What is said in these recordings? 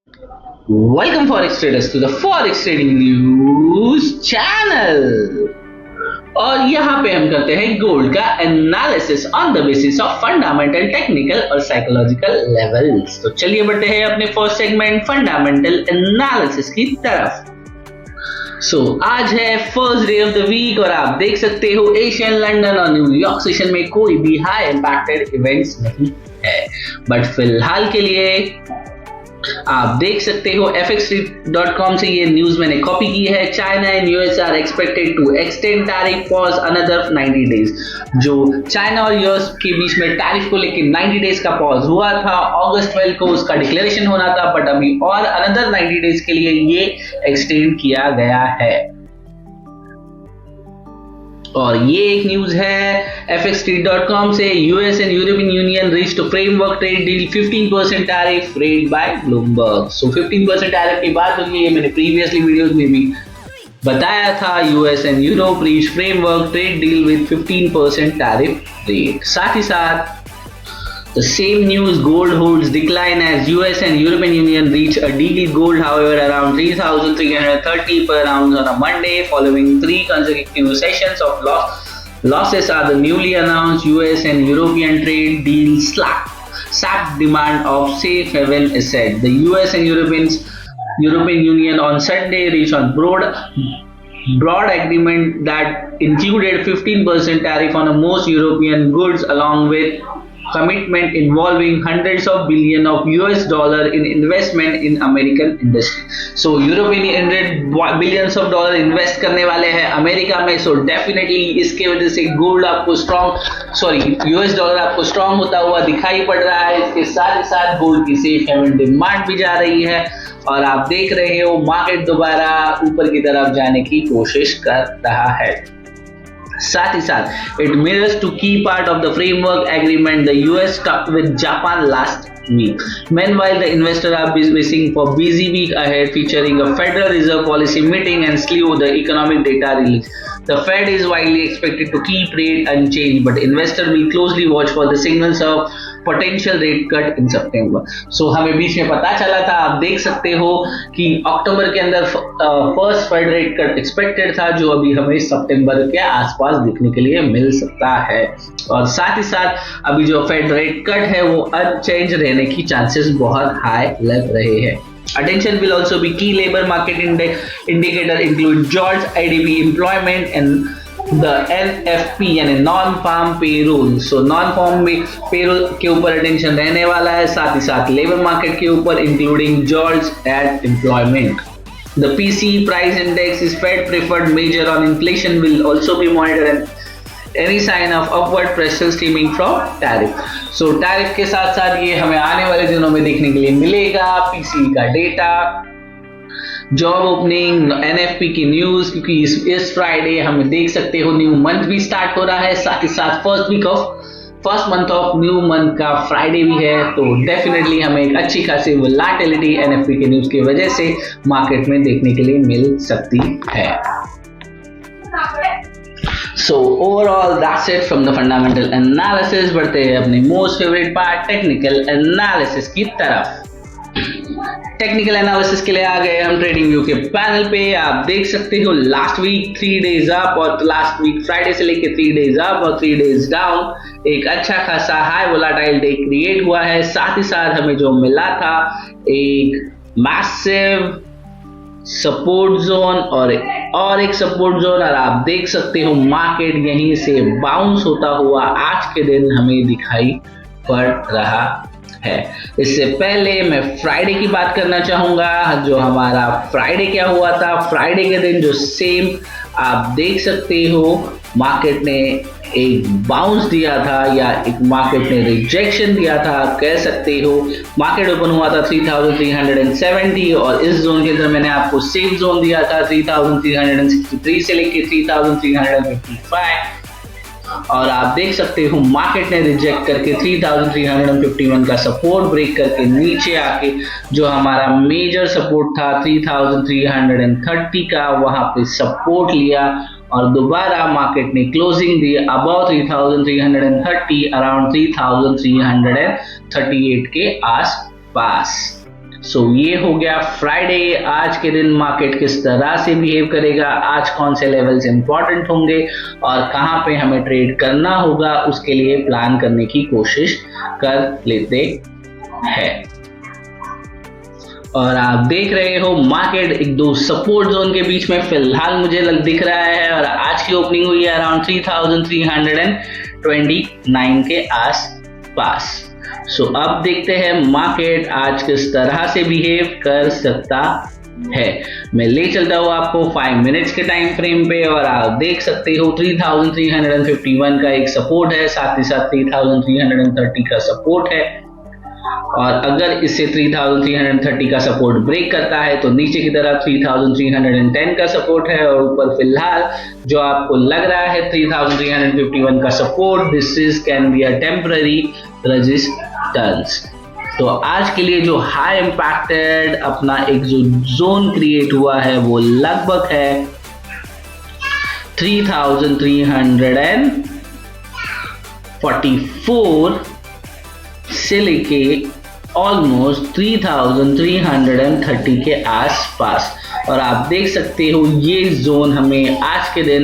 Welcome Forex Traders to the Forex Trading News channel. और यहाँ पे हम करते हैं गोल्ड का analysis on the basis of fundamental, technical और साइकोलॉजिकल लेवल्स। तो चलिए बढ़ते हैं अपने फर्स्ट सेगमेंट फंडामेंटल एनालिसिस की तरफ। आज है first day of the week और आप देख सकते हो एशियन, लंदन और न्यूयॉर्क सेशन में कोई भी हाई इंपैक्टेड इवेंट्स नहीं है। बट फिलहाल के लिए आप देख सकते हो fxstreet.com से ये न्यूज मैंने कॉपी की है। China and US are expected to extend tariff pause another 90 days. जो चाइना और यूएस के बीच में टैरिफ को लेकर 90 डेज का पॉज हुआ था, अगस्त 12 को उसका डिक्लेरेशन होना था, बट अभी और अनदर 90 डेज के लिए ये एक्सटेंड किया गया है। और ये एक न्यूज है fxstreet.com से। US and European union reached framework trade deal 15% tariff rate by Bloomberg. 15% tariff की बात होगी, ये मैंने प्रीवियसली वीडियोस में भी बताया था। US and Europe reach framework trade deal with 15% tariff rate. साथ ही साथ the same news, gold holds decline as US and European Union reach a deal. Gold, however, around 3,330 per ounce on a Monday, following 3 consecutive sessions of losses are the newly announced US and European trade deal sapped demand of safe haven asset. The US and European Union on Sunday reached a broad agreement that included 15% tariff on most European goods, along with commitment involving hundreds of billion of US dollar in investment in American industry. So European billions of dollar invest करने वाले हैं America में। So definitely इसके वजह से gold आपको US dollar आपको strong होता हुआ दिखाई पड़ रहा है। इसके साथ ही साथ गोल्ड की सेफ हेवन डिमांड भी जा रही है और आप देख रहे हो मार्केट दोबारा ऊपर की तरफ जाने की कोशिश कर रहा है। साथ ही साथ it mirrors to key part of the framework agreement the US struck with Japan last week. Meanwhile, the investors are bracing for busy week ahead, featuring a Federal Reserve policy meeting and slew the economic data release. The Fed is widely expected to keep rate unchanged, but investors will closely watch for the signals of potential rate cut in September. So हमें बीच में पता चला था, आप देख सकते हो कि अक्टूबर के अंदर first fed rate cut expected था, जो अभी हमें सितंबर के आसपास देखने के लिए मिल सकता है। और साथ ही साथ अभी जो फेड रेट कट है वो अनचेंज रहने की चांसेस बहुत हाई लग रहे हैं। Attention will also be key labor market indicator include jobs, IDP employment and the NFP यानी non farm payroll. Non farm payroll के ऊपर अटेंशन रहने वाला है, साथ ही साथ लेबर मार्केट के ऊपर including jobs and employment. The PCE price index is Fed preferred measure on inflation will also be monitored and any sign of upward pressure stemming from tariff. Tariff के साथ साथ ये हमें आने वाले दिनों में देखने के लिए मिलेगा PCE का डेटा, जॉब ओपनिंग, NFP की न्यूज, क्योंकि इस फ्राइडे हम देख सकते हो न्यू मंथ भी स्टार्ट हो रहा है। साथ ही साथ first month of new month का फ्राइडे भी है। तो डेफिनेटली हमें एक अच्छी खासी वोलेटिलिटी NFP के न्यूज की वजह से मार्केट में देखने के लिए मिल सकती है। Overall that's it from the fundamental analysis. बढ़ते हैं अपने most favourite part technical analysis की तरफ। टेक्निकल एनालिसिस के लिए आ गए हम ट्रेडिंग व्यू के पैनल पे। आप देख सकते हो लास्ट वीक 3 डेज अप और लास्ट वीक फ्राइडे से लेके 3 डेज अप और 3 डेज डाउन। एक अच्छा खासा हाई वोलेटाइल डे क्रिएट हुआ है। साथ ही साथ हमें जो मिला था एक मैसिव सपोर्ट जोन और एक सपोर्ट जोन, और आप देख सकते हो मार्केट यहीं से बाउंस होता हुआ आज के दिन हमें दिखाई पड़ रहा है। इससे पहले मैं फ्राइडे की बात करना चाहूंगा। जो हमारा फ्राइडे क्या हुआ था, फ्राइडे के दिन जो सेम आप देख सकते हो मार्केट ने एक बाउंस दिया था या एक मार्केट ने रिजेक्शन दिया था, कह सकते हो। मार्केट ओपन हुआ था 3370 और इस जोन के अंदर मैंने आपको सेफ जोन दिया था 3363 से लेके 3355, और आप देख सकते हो मार्केट ने रिजेक्ट करके 3351 का सपोर्ट ब्रेक करके नीचे आके जो हमारा मेजर सपोर्ट था 3330 का वहां पे सपोर्ट लिया और दोबारा मार्केट ने क्लोजिंग दी अबाउट 3330 अराउंड 3338 के आसपास। सो ये हो गया फ्राइडे। आज के दिन मार्केट किस तरह से बिहेव करेगा, आज कौन से लेवल्स इंपॉर्टेंट होंगे और कहां पे हमें ट्रेड करना होगा, उसके लिए प्लान करने की कोशिश कर लेते हैं। और आप देख रहे हो मार्केट एक दो सपोर्ट जोन के बीच में फिलहाल मुझे दिख रहा है और आज की ओपनिंग हुई है अराउंड 3329 के आसपास। सो अब देखते हैं मार्केट आज किस तरह से बिहेव कर सकता है। मैं ले चलता हूँ आपको 5 मिनट्स के टाइम फ्रेम पे और आप देख सकते हो 3351 का एक सपोर्ट है, साथ ही साथ 3330 का सपोर्ट है। और अगर इससे 3330 का सपोर्ट ब्रेक करता है तो नीचे की तरफ 3310 का सपोर्ट है और ऊपर फिलहाल जो आपको लग रहा है 3351 का support, this is can be a temporary resistance. तो आज के लिए जो हाई इंपैक्टेड अपना एक जो जोन क्रिएट हुआ है वो लगभग है 3344 से लेके ऑलमोस्ट 3330 के आसपास। और आप देख सकते हो ये जोन हमें आज के दिन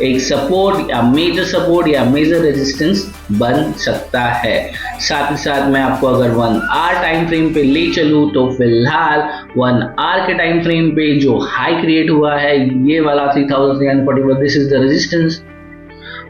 एक सपोर्ट या मेजर सपोर्ट या मेजर रेजिस्टेंस बन सकता है। साथ ही साथ मैं आपको अगर 1 आवर टाइम फ्रेम पे ले चलूँ तो फिलहाल 1 आवर के टाइम फ्रेम पे जो हाई क्रिएट हुआ है ये वाला 3341, दिस इज द रेजिस्टेंस,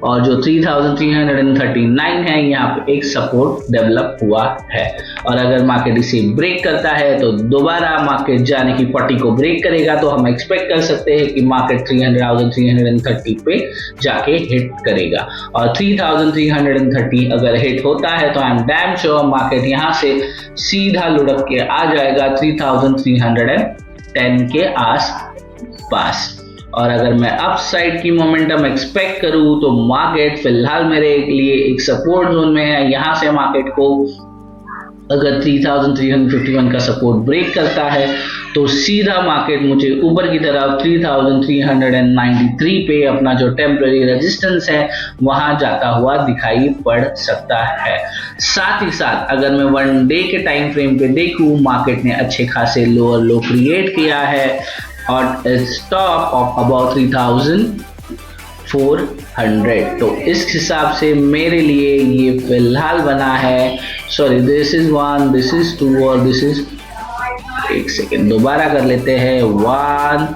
और जो 3339 है यहाँ पे एक सपोर्ट डेवलप हुआ है। और अगर मार्केट इसे ब्रेक करता है तो दोबारा मार्केट जाने की पट्टी को ब्रेक करेगा, तो हम एक्सपेक्ट कर सकते हैं कि मार्केट 3330 पे जाके हिट करेगा। और 3330 अगर हिट होता है तो I am damn sure market यहाँ से सीधा लुढ़क के आ जाएगा 3310 के आस पास। और अगर मैं अप साइड की मोमेंटम एक्सपेक्ट करूं तो मार्केट फिलहाल मेरे लिए एक सपोर्ट जोन में है। यहां से मार्केट को अगर 3351 का सपोर्ट ब्रेक करता है तो सीधा मार्केट मुझे ऊपर की तरफ 3393 पे अपना जो टेम्पररी रेजिस्टेंस है वहां जाता हुआ दिखाई पड़ सकता है। साथ ही साथ अगर मैं 1 डे के टाइम फ्रेम पे देखूं, मार्केट ने अच्छे खासे लोअर लो क्रिएट किया है और स्टॉप ऑफ अबाउट 3400। तो इस हिसाब से मेरे लिए ये फिलहाल बना है, sorry this is 1, this is 2 और दिस इज, एक सेकेंड दोबारा कर लेते हैं, 1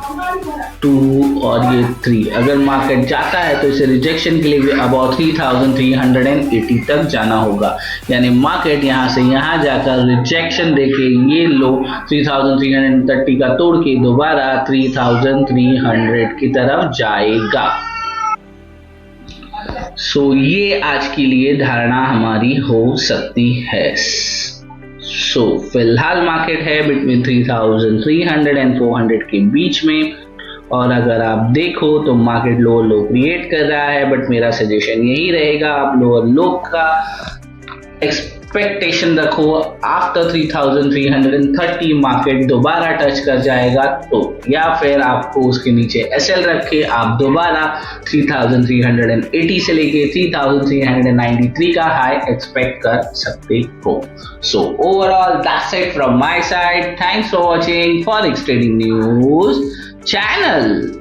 2 और ये 3। अगर मार्केट जाता है तो इसे रिजेक्शन के लिए भी अबाउट 3380 तक जाना होगा। यानी मार्केट यहाँ से यहाँ जाकर रिजेक्शन देके ये लो 3330 का तोड़ के दोबारा 3300 की तरफ जाएगा। सो ये आज के लिए धारणा हमारी हो सकती है। सो फिलहाल मार्केट है बिटवीन 3300 एंड 400 के बीच में। और अगर आप देखो तो मार्केट लोअर लो क्रिएट कर रहा है, बट मेरा सजेशन यही रहेगा आप लोअर लो का एक्सपेक्टेशन रखो। आफ्टर 3330 मार्केट दोबारा टच कर जाएगा तो, या फिर आपको उसके नीचे एसएल रख के आप दोबारा 3380 से लेके 3393 का हाई एक्सपेक्ट कर सकते हो। So overall that's it from my side. Thanks for watching forex trading news channel.